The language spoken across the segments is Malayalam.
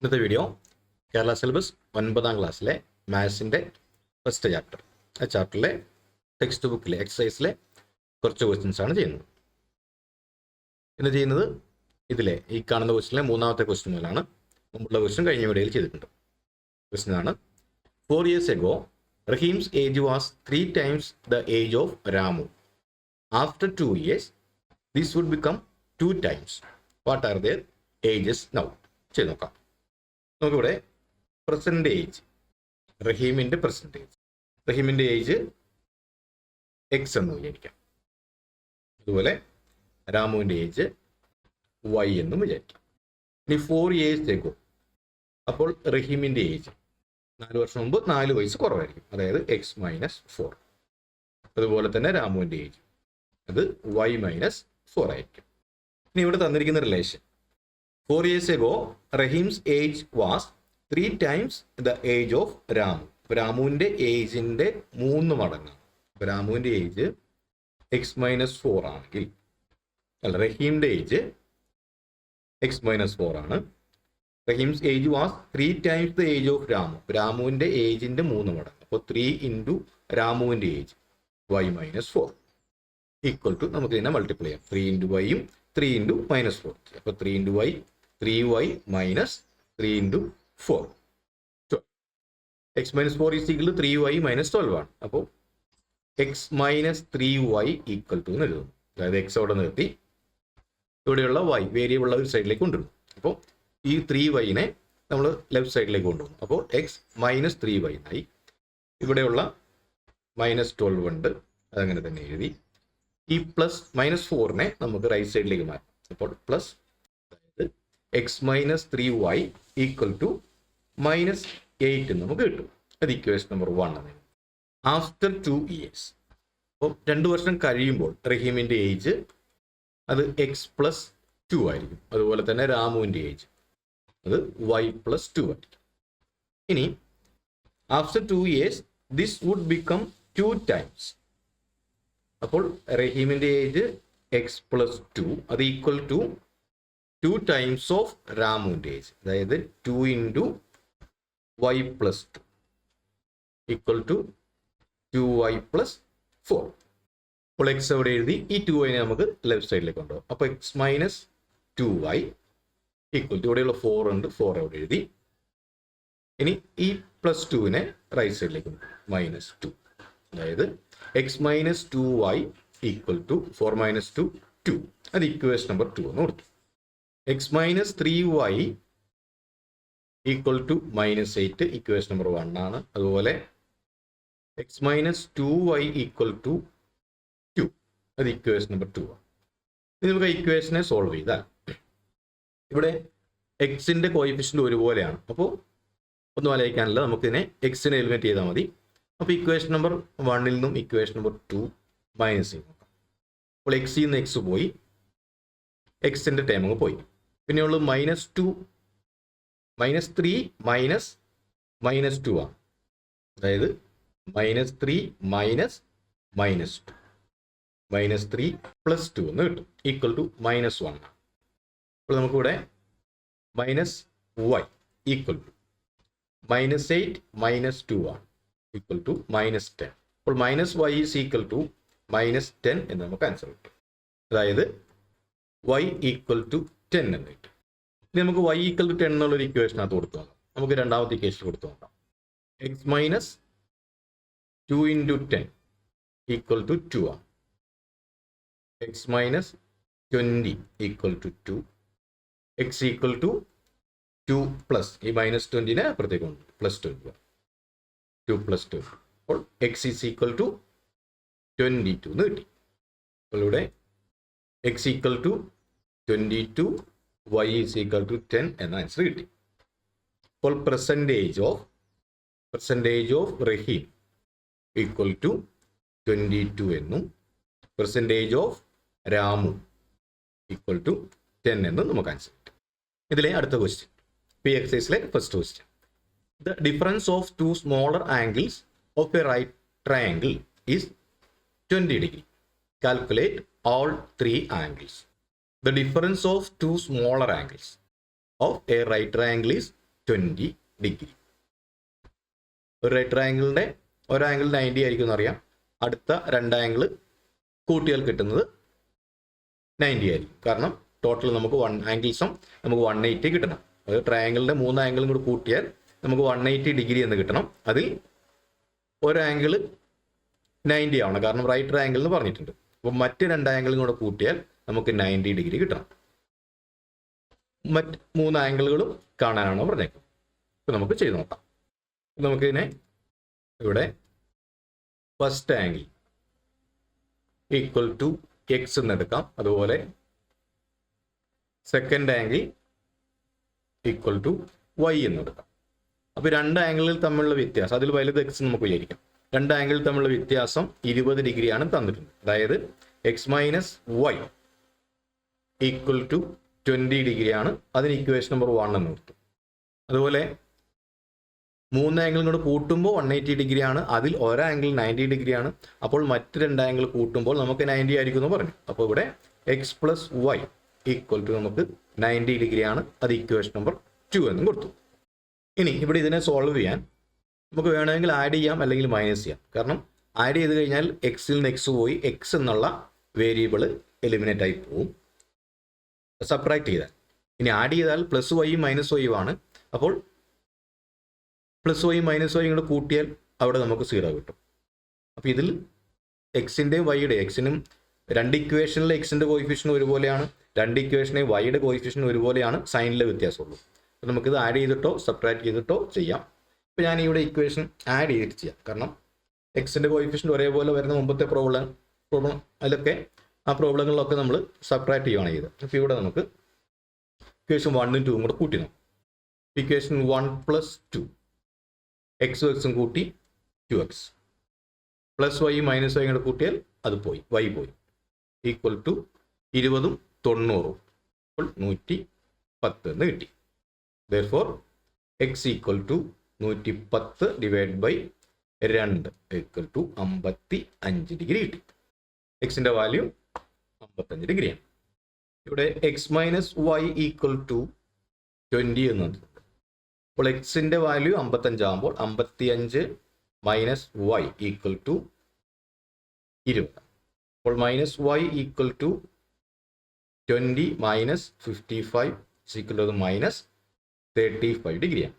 ഇന്നത്തെ വീഡിയോ കേരള സിലബസ് 9ാം ക്ലാസ്സിലെ മാത്സിൻ്റെ ഫസ്റ്റ് ചാപ്റ്റർ. ആ ചാപ്റ്ററിലെ ടെക്സ്റ്റ് ബുക്കിലെ എക്സസൈസിലെ കുറച്ച് ക്വസ്റ്റ്യൻസ് ആണ് ചെയ്യുന്നത്. ഇന്ന് ചെയ്യുന്നത് ഇതിലെ ഈ കാണുന്ന ക്വസ്റ്റ്യനിലെ മൂന്നാമത്തെ ക്വസ്റ്റ്യൻ മുതലാണ്. മുമ്പുള്ള ക്വസ്റ്റ്യൻ കഴിഞ്ഞ വീഡിയോയിൽ ചെയ്തിട്ടുണ്ട്. ക്വസ്റ്റ്യൻ ആണ്: 4 years ago, Rahim's age was 3 times the age of Ramu. After 2 years, this would become 2 times. What are their ages now? ചെയ്ത് നോക്കാം. നമുക്കിവിടെ പ്രസന്റ് ഏജ്, റഹീമിൻ്റെ പ്രസന്റ് ഏജ്, റഹീമിൻ്റെ ഏജ് എക്സ് എന്ന് വിചാരിക്കാം. അതുപോലെ രാമുവിൻ്റെ ഏജ് വൈ എന്നും വിചാരിക്കാം. ഇനി 4 years ago, അപ്പോൾ റഹീമിൻ്റെ ഏജ് 4 വർഷം മുമ്പ് 4 വയസ്സ് കുറവായിരിക്കും, അതായത് എക്സ് മൈനസ് 4. അതുപോലെ തന്നെ രാമുവിൻ്റെ ഏജ് അത് വൈ മൈനസ് 4 ആയിരിക്കും. ഇനി ഇവിടെ തന്നിരിക്കുന്ന relation 4 years ago, Rahim's age was 3 times the age of Ramu. രാമുവിൻ്റെ ഏജിൻ്റെ 3 മടങ്ങാണ്. അപ്പോൾ രാമുവിൻ്റെ ഏജ് എക്സ് മൈനസ് 4 ആണെങ്കിൽ, അല്ല, റഹീമിൻ്റെ ഏജ് എക്സ് മൈനസ് 4 ആണ്. Rahim's age was 3 times the age of Ramu. രാമുവിൻ്റെ ഏജിൻ്റെ 3 മടങ്ങ്. അപ്പോൾ 3 into രാമുവിൻ്റെ age y minus 4 equal to, നമുക്ക് ഇതിനെ മൾട്ടിപ്ലൈ ചെയ്യാം. 3 into വൈയും 3 into മൈനസ് 4. അപ്പോൾ 3 into y 3y minus 3 into 4. X minus 4 is equal to 3y minus 12 ആണ്. അപ്പോൾ X minus 3y equal to എന്ന് എഴുതുന്നു. അതായത് എക്സ് അവിടെ നിർത്തി ഇവിടെയുള്ള വൈ വേരിയബിൾ ഒരു സൈഡിലേക്ക് കൊണ്ടുവരുന്നു. അപ്പോൾ ഈ 3yനെ നമ്മൾ ലെഫ്റ്റ് സൈഡിലേക്ക് കൊണ്ടുവന്നു. അപ്പോൾ എക്സ് മൈനസ് 3y ആയി. ഇവിടെയുള്ള മൈനസ് 12 ഉണ്ട്, അതങ്ങനെ തന്നെ എഴുതി. ഈ പ്ലസ് മൈനസ് 4നെ നമുക്ക് റൈറ്റ് സൈഡിലേക്ക് മാറ്റാം. അപ്പോൾ plus x minus 3y equal to minus 8 എന്ന് നമുക്ക് കിട്ടും. അത് ഇക്വേഷൻ നമ്പർ 1 ആണ്. ആഫ്റ്റർ 2 years, അപ്പോൾ 2 വർഷം കഴിയുമ്പോൾ റഹീമിൻ്റെ ഏജ് അത് എക്സ് പ്ലസ് 2 ആയിരിക്കും. അതുപോലെ തന്നെ രാമുവിൻ്റെ ഏജ് അത് വൈ പ്ലസ് 2 ആയിരിക്കും. ഇനി after 2 years this would become 2 times. അപ്പോൾ റഹീമിൻ്റെ ഏജ് എക്സ് പ്ലസ് 2 അത് ഈക്വൽ ടു 2 times ഓഫ് രാമുവിൻ്റെ ഏജ്, അതായത് 2 into y plus 2 equal to 2y plus 4. അപ്പോൾ എക്സ് അവിടെ എഴുതി. ഈ 2yനെ നമുക്ക് ലെഫ്റ്റ് സൈഡിലേക്ക് കൊണ്ടുപോകും. അപ്പോൾ X minus 2y equal to, ഇവിടെയുള്ള 4 ഉണ്ട്, 4 അവിടെ എഴുതി. ഇനി ഈ പ്ലസ് 2നെ റൈറ്റ് സൈഡിലേക്ക് കൊണ്ടുപോകും, മൈനസ് 2. അതായത് x minus 2y equal to 4 minus 2 2. അത് ഇക്വേഷൻ നമ്പർ 2 എന്ന് കൊടുത്തു. X minus 3y equal to minus 8 equation number 1 ആണ്. അതുപോലെ X minus 2y equal to 2, അത് ഇക്വേഷൻ നമ്പർ 2 ആണ്. ഇനി നമുക്ക് ഇക്വേഷനെ സോൾവ് ചെയ്താൽ ഇവിടെ എക്സിൻ്റെ കോയിഫിഷ്യൻ്റ് ഒരുപോലെയാണ്. അപ്പോൾ ഒന്നും ആലോചിക്കാനില്ല, നമുക്കിതിനെ എക്സിനെ എലിമിനേറ്റ് ചെയ്താൽ മതി. അപ്പോൾ ഇക്വേഷൻ നമ്പർ 1ൽ നിന്നും ഇക്വേഷൻ നമ്പർ 2 മൈനസ് ചെയ്യും. അപ്പോൾ എക്സിൽ നിന്ന് എക്സ് പോയി, എക്സിൻ്റെ ടൈം അങ്ങ് പോയി. പിന്നെ ഉള്ളത് മൈനസ് 2 മൈനസ് 3 മൈനസ് മൈനസ് 2 ആണ്. അതായത് minus 3 minus minus 2 minus 3 plus 2 എന്ന് കിട്ടും, ഈക്വൽ ടു മൈനസ് 1 ആണ്. അപ്പോൾ നമുക്കിവിടെ minus y equal to minus 8 minus 2 ആണ്, ഈക്വൽ ടു മൈനസ് 10. അപ്പോൾ minus y is equal to minus 10 എന്ന് നമുക്ക് ആൻസർ കിട്ടും. അതായത് y ഈക്വൽ ടു 10 എന്ന് കിട്ടും. ഇനി നമുക്ക് y ഈക്വൽ ടു 10 എന്നുള്ളൊരു ഇക്വേഷനകത്ത് കൊടുത്തു നോക്കാം. നമുക്ക് രണ്ടാമത്തെ ഇക്വേഷൻ കൊടുത്തു നോക്കാം. X minus 2 into 10 equal to 2 ആണ്. X minus 20 equal to 2. X equal to 2 plus ഈ മൈനസ് 20നെ അപ്പുറത്തേക്ക് കൊണ്ട് പ്ലസ് 20, 2 പ്ലസ് 2. അപ്പോൾ എക്സ് ഈസ് ഈക്വൽ ടു 22 എന്ന് കിട്ടി. അപ്പോൾ ഇവിടെ x equal to 22, y is equal to 10 എന്ന ആൻസർ കിട്ടി. അപ്പോൾ percentage of Rahim equal to 22 എന്നും percentage of Ramu equal to 10 എന്നും നമുക്ക് ആൻസർ കിട്ടും. ഇതിലെ അടുത്ത ക്വസ്റ്റ്യൻ, പി എക്സൈസിലെ first question. The difference of 2 smaller angles of a right triangle is 20 degree. Calculate all 3 angles. The difference of 2 smaller angles of a right triangle is 20 degree. ഒരു റൈറ്റ് ട്രയാങ്കിളിൻ്റെ ഒരു ആംഗിൾ 90 ആയിരിക്കും എന്നറിയാം. അടുത്ത രണ്ട് ആംഗിൾ കൂട്ടിയാൽ കിട്ടുന്നത് 90 ആയിരിക്കും. കാരണം ടോട്ടൽ നമുക്ക് നമുക്ക് 180 കിട്ടണം. അത് ട്രയാങ്കിളിൻ്റെ 3 ആംഗിളും കൂടി കൂട്ടിയാൽ നമുക്ക് 180 ഡിഗ്രി എന്ന് കിട്ടണം. അതിൽ ഒരു ആംഗിൾ 90 ആവണം, കാരണം റൈറ്റ് ട്രയാങ്കിൾ എന്ന് പറഞ്ഞിട്ടുണ്ട്. അപ്പോൾ മറ്റ് രണ്ട് ആംഗിളും കൂടെ കൂട്ടിയാൽ നമുക്ക് 90 ഡിഗ്രി കിട്ടണം. മറ്റ് 3 ആംഗിളുകളും കാണാനാണോ പറഞ്ഞേക്കും. അപ്പോൾ നമുക്ക് ചെയ്ത് നോക്കാം. നമുക്കിതിനെ ഇവിടെ first angle equal to x എന്നെടുക്കാം. അതുപോലെ second angle equal to y എന്നെടുക്കാം. അപ്പോൾ രണ്ട് ആംഗിളുകൾ തമ്മിലുള്ള വ്യത്യാസം, അതിൽ വലുത് എക്സ് നമുക്ക് വിചാരിക്കാം. രണ്ട് ആംഗിൾ തമ്മിലുള്ള വ്യത്യാസം 20 ഡിഗ്രിയാണ് തന്നിട്ടുണ്ട്. അതായത് x minus y equal to 20 ഡിഗ്രിയാണ്. അതിന് ഇക്വേഷൻ നമ്പർ 1 എന്ന് കൊടുത്തു. അതുപോലെ 3 ആംഗിളും കൂടെ കൂട്ടുമ്പോൾ 180 ഡിഗ്രിയാണ്. അതിൽ ഒരു ആംഗിൾ 90 ഡിഗ്രിയാണ്. അപ്പോൾ മറ്റ് രണ്ട് ആംഗിൾ കൂട്ടുമ്പോൾ നമുക്ക് 90 ആയിരിക്കും എന്ന് പറഞ്ഞു. അപ്പോൾ ഇവിടെ x plus y equal to നമുക്ക് 90 ഡിഗ്രിയാണ്. അത് ഇക്വേഷൻ നമ്പർ 2 എന്നും കൊടുത്തു. ഇനി ഇവിടെ ഇതിനെ സോൾവ് ചെയ്യാൻ നമുക്ക് വേണമെങ്കിൽ ആഡ് ചെയ്യാം, അല്ലെങ്കിൽ മൈനസ് ചെയ്യാം. കാരണം ആഡ് ചെയ്ത് കഴിഞ്ഞാൽ എക്സിൽ നിന്ന് എക്സ് പോയി എക്സ് എന്നുള്ള വേരിയബിൾ എലിമിനേറ്റ് ആയി പോവും. സബ്ട്രാക്ട് ചെയ്താൽ, ഇനി ആഡ് ചെയ്താൽ പ്ലസ് വൈയും മൈനസ് വൈയും ആണ്. അപ്പോൾ പ്ലസ് വൈയും മൈനസ് വൈയും കൂടെ കൂട്ടിയാൽ അവിടെ നമുക്ക് 0 കിട്ടും. അപ്പോൾ ഇതിൽ എക്സിൻ്റെയും വൈയുടെ, എക്സിനും രണ്ട് ഇക്വേഷനിലെ എക്സിൻ്റെ കോയിഫിഷ്യൻ ഒരുപോലെയാണ്, രണ്ട് ഇക്വേഷനെ വൈയുടെ കോയിഫിഷ്യൻ ഒരുപോലെയാണ്, സൈനിലെ വ്യത്യാസമുള്ളൂ. അപ്പോൾ നമുക്കിത് ആഡ് ചെയ്തിട്ടോ സബ്ട്രാക്ട് ചെയ്തിട്ടോ ചെയ്യാം. ഇപ്പോൾ ഞാൻ ഇവിടെ ഇക്വേഷൻ ആഡ് ചെയ്തിട്ട് ചെയ്യാം. കാരണം എക്സിൻ്റെ കോയിഫിഷ്യൻ ഒരേപോലെ വരുന്ന മുമ്പത്തെ പ്രോബ്ലം അതിലൊക്കെ ആ പ്രോബ്ലങ്ങളിലൊക്കെ നമ്മൾ സബ്ട്രാക്ട് ചെയ്യുകയാണ് ചെയ്തത്. അപ്പോൾ ഇവിടെ നമുക്ക് ഇക്വേഷൻ 1ഉം 2ഉം കൂടെ കൂട്ടി നോക്കാം. ഇക്വേഷൻ 1 പ്ലസ് 2 എക്സും എക്സും കൂട്ടി 2x plus Y minus Y കൂടെ കൂട്ടിയാൽ അത് പോയി, വൈ പോയി. ഈക്വൽ ടു 20ഉം 90ഉം അപ്പോൾ 110 എന്ന് കിട്ടി. therefore x equal to 110 divide by 2 equal to 55 degree കിട്ടി. എക്സിൻ്റെ വാല്യൂ 55 ഡിഗ്രിയാണ്. ഇവിടെ x minus y equal to 20 എന്നത്. അപ്പോൾ എക്സിൻ്റെ വാല്യൂ 55 ആകുമ്പോൾ 55 മൈനസ് വൈ ഈക്വൽ ടു 20. അപ്പോൾ minus y equal to 20 minus 55 equal to minus 35 ഡിഗ്രിയാണ്.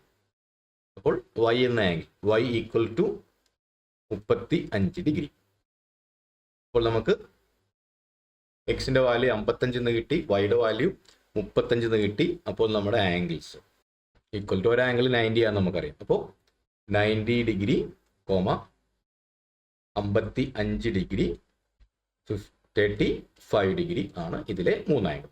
അപ്പോൾ വൈ എന്ന angle y equal to 35 degree. അപ്പോൾ നമുക്ക് എക്സിൻ്റെ വാല്യൂ 55 എന്ന് കിട്ടി, വൈയുടെ വാല്യൂ 35 എന്ന് കിട്ടി. അപ്പോൾ നമ്മുടെ ആംഗിൾസ് ഈക്വൽ ടു, ഒരു ആംഗിൾ 90 ആണെന്ന് നമുക്കറിയാം. അപ്പോൾ 90 ഡിഗ്രി, 55 ഡിഗ്രി, 35 ഡിഗ്രി ആണ് ഇതിലെ 3 ആംഗിൾ.